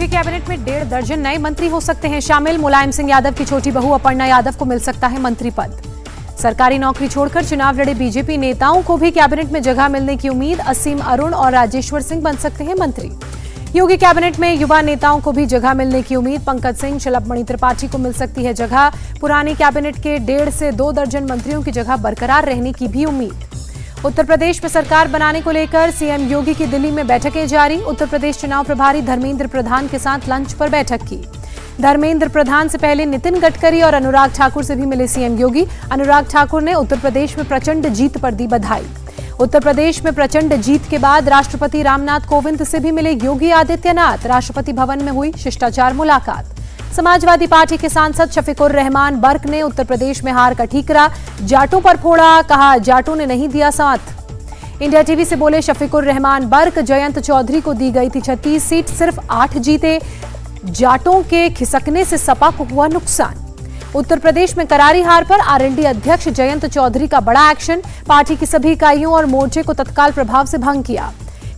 योगी cabinet में 1.5 दर्जन नए मंत्री हो सकते हैं शामिल। मुलायम सिंह यादव की छोटी बहू अपर्णा यादव को मिल सकता है मंत्री पद। सरकारी नौकरी छोड़कर चुनाव लड़े बीजेपी नेताओं को भी कैबिनेट में जगह मिलने की उम्मीद। असीम अरुण और राजेश्वर सिंह बन सकते हैं मंत्री। योगी कैबिनेट में युवा नेताओं को भी जगह मिलने की उम्मीद। पंकज सिंह, शलभ त्रिपाठी को मिल सकती है जगह। पुरानी कैबिनेट के 1.5 से 2 दर्जन मंत्रियों की जगह बरकरार रहने की भी उम्मीद। उत्तर प्रदेश में सरकार बनाने को लेकर सीएम योगी की दिल्ली में बैठकें जारी। उत्तर प्रदेश चुनाव प्रभारी धर्मेंद्र प्रधान के साथ लंच पर बैठक की। धर्मेंद्र प्रधान से पहले नितिन गडकरी और अनुराग ठाकुर से भी मिले सीएम योगी। अनुराग ठाकुर ने उत्तर प्रदेश में प्रचंड जीत पर दी बधाई। उत्तर प्रदेश में प्रचंड जीत के बाद राष्ट्रपति रामनाथ कोविंद से भी मिले योगी आदित्यनाथ। राष्ट्रपति भवन में हुई शिष्टाचार मुलाकात। समाजवादी पार्टी के सांसद शफीकुर रहमान बर्क ने उत्तर प्रदेश में हार का ठीकरा जाटों पर फोड़ा। कहा, जाटों ने नहीं दिया साथ। इंडिया टीवी से बोले शफीकुर रहमान बर्क, जयंत चौधरी को दी गई थी 36 सीट, सिर्फ 8 जीते। जाटों के खिसकने से सपा को हुआ नुकसान। उत्तर प्रदेश में करारी हार पर आरएलडी अध्यक्ष जयंत चौधरी का बड़ा एक्शन। पार्टी की सभी इकाइयों और मोर्चे को तत्काल प्रभाव से भंग किया।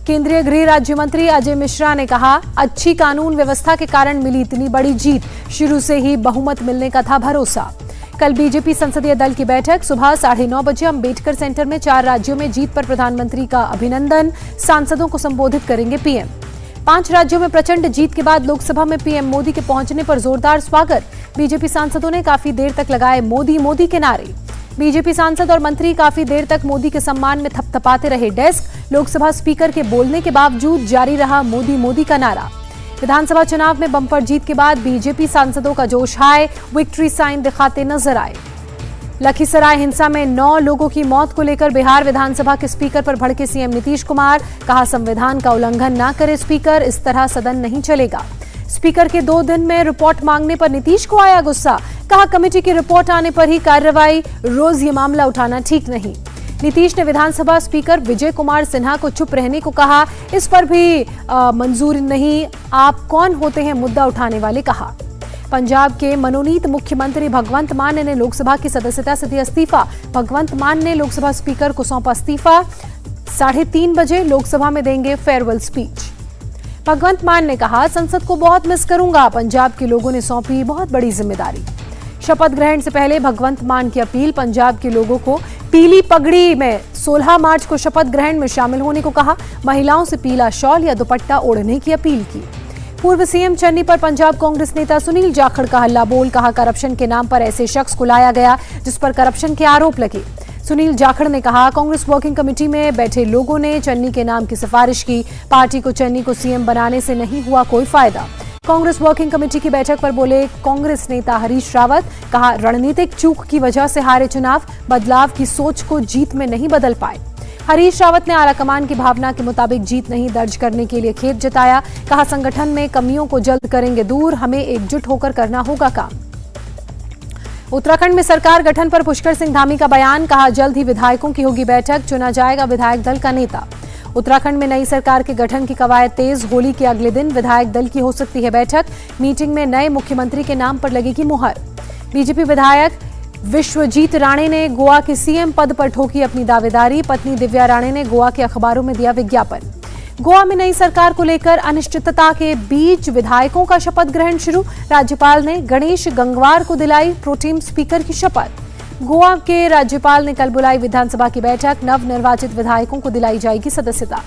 केंद्रीय गृह राज्य मंत्री अजय मिश्रा ने कहा, अच्छी कानून व्यवस्था के कारण मिली इतनी बड़ी जीत, शुरू से ही बहुमत मिलने का था भरोसा। कल बीजेपी संसदीय दल की बैठक सुबह 9:30 बजे अंबेडकर सेंटर में 4 राज्यों में जीत पर प्रधानमंत्री का अभिनंदन। सांसदों को संबोधित करेंगे पीएम। 5 राज्यों में प्रचंड जीत के बाद लोकसभा में पीएम मोदी के पहुंचने पर जोरदार स्वागत। बीजेपी सांसदों ने काफी देर तक लगाए मोदी मोदी के नारे। बीजेपी सांसद और मंत्री काफी देर तक मोदी के सम्मान में थपथपाते रहे डेस्क। लोकसभा स्पीकर के बोलने के बावजूद जारी रहा मोदी मोदी का नारा। विधानसभा चुनाव में बम्पर जीत के बाद बीजेपी सांसदों का जोश हाय, विक्ट्री साइन दिखाते नजर आए। लखीसराय हिंसा में 9 लोगों की मौत को लेकर बिहार विधानसभा के स्पीकर पर भड़के सीएम नीतीश कुमार। कहा, संविधान का उल्लंघन न करे स्पीकर, इस तरह सदन नहीं चलेगा। स्पीकर के 2 दिन में रिपोर्ट मांगने पर नीतीश को आया गुस्सा। कहा, कमेटी की रिपोर्ट आने पर ही कार्रवाई, रोज ये मामला उठाना ठीक नहीं। नीतीश ने विधानसभा स्पीकर विजय कुमार सिन्हा को चुप रहने को कहा। इस पर भी मंजूर नहीं, आप कौन होते हैं मुद्दा उठाने वाले, कहा। पंजाब के मनोनीत मुख्यमंत्री भगवंत मान ने लोकसभा की सदस्यता से दिया इस्तीफा। भगवंत मान ने लोकसभा स्पीकर को सौंपा इस्तीफा। 3:30 बजे लोकसभा में देंगे फेयरवेल स्पीच। भगवंत मान ने कहा, संसद को बहुत मिस करूंगा, पंजाब के लोगों ने सौंपी बहुत बड़ी जिम्मेदारी। शपथ ग्रहण से पहले भगवंत मान की अपील। पंजाब के लोगों को पीली पगड़ी में 16 मार्च को शपथ ग्रहण में शामिल होने को कहा। महिलाओं से पीला शॉल या दुपट्टा ओढ़ने की अपील की। पूर्व सीएम चन्नी पर पंजाब कांग्रेस नेता सुनील जाखड़ का हल्ला बोल। कहा, करप्शन के नाम पर ऐसे शख्स को लाया गया जिस पर करप्शन के आरोप लगे। सुनील जाखड़ ने कहा, कांग्रेस वर्किंग कमेटी में बैठे लोगों ने चन्नी के नाम की सिफारिश की। पार्टी को चन्नी को सीएम बनाने से नहीं हुआ कोई फायदा। कांग्रेस वर्किंग कमेटी की बैठक पर बोले कांग्रेस नेता हरीश रावत। कहा, रणनीतिक चूक की वजह से हारे चुनाव, बदलाव की सोच को जीत में नहीं बदल पाए। हरीश रावत ने आलाकमान की भावना के मुताबिक जीत नहीं दर्ज करने के लिए खेद जताया। कहा, संगठन में कमियों को जल्द करेंगे दूर, हमें एकजुट होकर करना होगा काम। उत्तराखंड में सरकार गठन पर पुष्कर सिंह धामी का बयान। कहा, जल्द ही विधायकों की होगी बैठक, चुना जाएगा विधायक दल का नेता। उत्तराखंड में नई सरकार के गठन की कवायद तेज। होली के अगले दिन विधायक दल की हो सकती है बैठक। मीटिंग में नए मुख्यमंत्री के नाम पर लगेगी मुहर। बीजेपी विधायक विश्वजीत राणे ने गोवा के सीएम पद पर ठोकी अपनी दावेदारी। पत्नी दिव्या राणे ने गोवा के अखबारों में दिया विज्ञापन। गोवा में नई सरकार को लेकर अनिश्चितता के बीच विधायकों का शपथ ग्रहण शुरू। राज्यपाल ने गणेश गंगवार को दिलाई प्रोटेम स्पीकर की शपथ। गोवा के राज्यपाल ने कल बुलाई विधानसभा की बैठक। नवनिर्वाचित विधायकों को दिलाई जाएगी सदस्यता।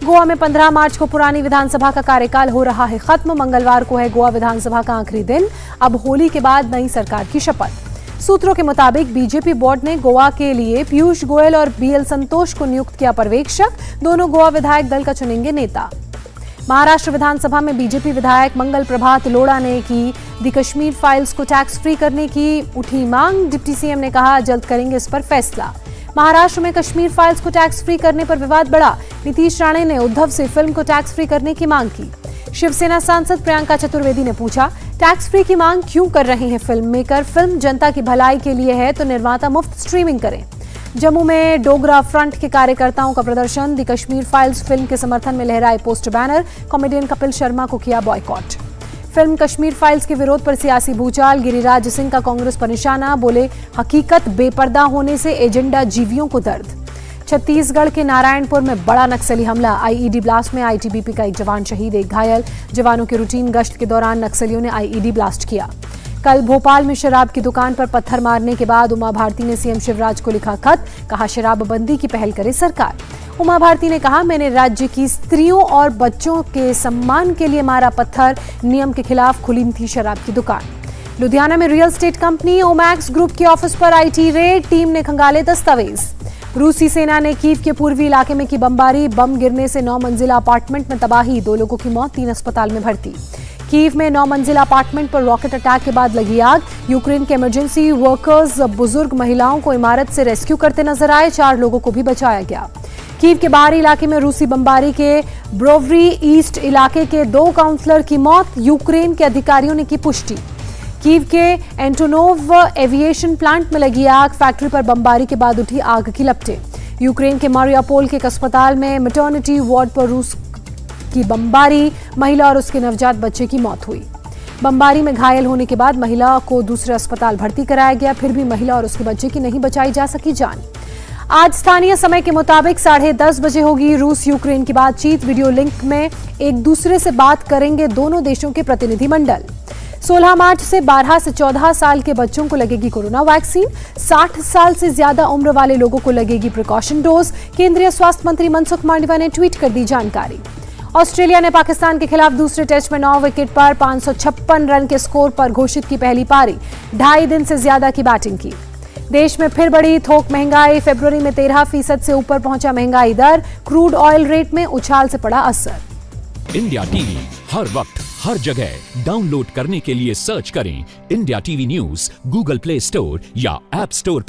गोवा में 15 मार्च को पुरानी विधानसभा का कार्यकाल हो रहा है खत्म। मंगलवार को है गोवा विधानसभा का आखिरी दिन। अब होली के बाद नई सरकार की शपथ। सूत्रों के मुताबिक बीजेपी बोर्ड ने गोवा के लिए पीयूष गोयल और बीएल संतोष को नियुक्त किया पर्यवेक्षक। दोनों गोवा विधायक दल का चुनेंगे नेता। महाराष्ट्र विधानसभा में बीजेपी विधायक मंगल प्रभात लोढ़ा ने की दी कश्मीर फाइल्स को टैक्स फ्री करने की उठी मांग। डिप्टी सीएम ने कहा, जल्द करेंगे इस पर फैसला। महाराष्ट्र में कश्मीर फाइल्स को टैक्स फ्री करने पर विवाद बढ़ा। नीतीश राणे ने उद्धव से फिल्म को टैक्स फ्री करने की मांग की। शिवसेना सांसद प्रियंका चतुर्वेदी ने पूछा, टैक्स फ्री की मांग क्यों कर रहे हैं फिल्म मेकर? फिल्म जनता की भलाई के लिए है तो निर्माता मुफ्त स्ट्रीमिंग करें। जम्मू में डोगरा फ्रंट के कार्यकर्ताओं का प्रदर्शन। दी कश्मीर फाइल्स फिल्म के समर्थन में लहराए poster banner. Comedian Kapil Sharma को किया बॉयकॉट। फिल्म कश्मीर फाइल्स के विरोध पर सियासी भूचाल। गिरिराज सिंह का कांग्रेस पर निशाना। बोले, हकीकत बेपर्दा होने से एजेंडा जीवियों को दर्द। छत्तीसगढ़ के नारायणपुर में बड़ा नक्सली हमला, आईईडी ब्लास्ट में आईटीबीपी का एक जवान शहीद, एक घायल। जवानों के रूटीन गश्त के दौरान नक्सलियों ने आईईडी ब्लास्ट किया। कल भोपाल में शराब की दुकान पर पत्थर मारने के बाद उमा भारती ने सीएम शिवराज को लिखा खत, कहा शराबबंदी की पहल करे सरकार। उमा भारती ने कहा, मैंने राज्य की स्त्रियों और बच्चों के सम्मान के लिए मारा पत्थर, नियम के खिलाफ खुली थी शराब की दुकान। लुधियाना में real estate company Omaxe group के ऑफिस पर आईटी रेड, टीम ने खंगाले दस्तावेज। रूसी सेना ने कीव के पूर्वी इलाके में की बमबारी, बम गिरने से 9 मंजिला अपार्टमेंट में तबाही, 2 लोगों की मौत, 3 अस्पताल में भर्ती। कीव में 9 मंजिला अपार्टमेंट पर रॉकेट अटैक के बाद लगी आग। यूक्रेन के इमरजेंसी वर्कर्स बुजुर्ग महिलाओं को इमारत से रेस्क्यू करते नजर आए, 4 लोगों को भी बचाया गया। कीव के बाहरी इलाके में रूसी बमबारी के ब्रोवरी ईस्ट इलाके के 2 काउंसलर की मौत, यूक्रेन के अधिकारियों ने की पुष्टि। कीव के एंटोनोव एविएशन प्लांट में लगी आग, फैक्ट्री पर बमबारी के बाद उठी आग की लपटें। यूक्रेन के मारियापोल के एक अस्पताल में मैटरनिटी वार्ड पर रूस की बमबारी, महिला और उसके नवजात बच्चे की मौत हुई। बमबारी में घायल होने के बाद महिला को दूसरे अस्पताल भर्ती कराया गया, फिर भी महिला और उसके बच्चे की नहीं बचाई जा सकी जान। आज स्थानीय समय के मुताबिक 10:30 बजे होगी रूस यूक्रेन की बातचीत। वीडियो लिंक में एक दूसरे से बात करेंगे दोनों देशों के प्रतिनिधिमंडल। 16 मार्च से 12 से 14 साल के बच्चों को लगेगी कोरोना वैक्सीन, 60 साल से ज्यादा उम्र वाले लोगों को लगेगी प्रिकॉशन डोज। केंद्रीय स्वास्थ्य मंत्री मनसुख मांडविया ने ट्वीट कर दी जानकारी। ऑस्ट्रेलिया ने पाकिस्तान के खिलाफ दूसरे टेस्ट में 9 विकेट पर 556 रन के स्कोर पर घोषित की पहली पारी, 2.5 दिन से ज्यादा की बैटिंग की। देश में फिर बढ़ी थोक महंगाई, फरवरी में 13% से ऊपर पहुंचा महंगाई दर, क्रूड ऑयल रेट में उछाल से पड़ा असर। इंडिया टीवी हर वक्त हर जगह डाउनलोड करने के लिए सर्च करें India TV news Google play store या ऐप स्टोर पर।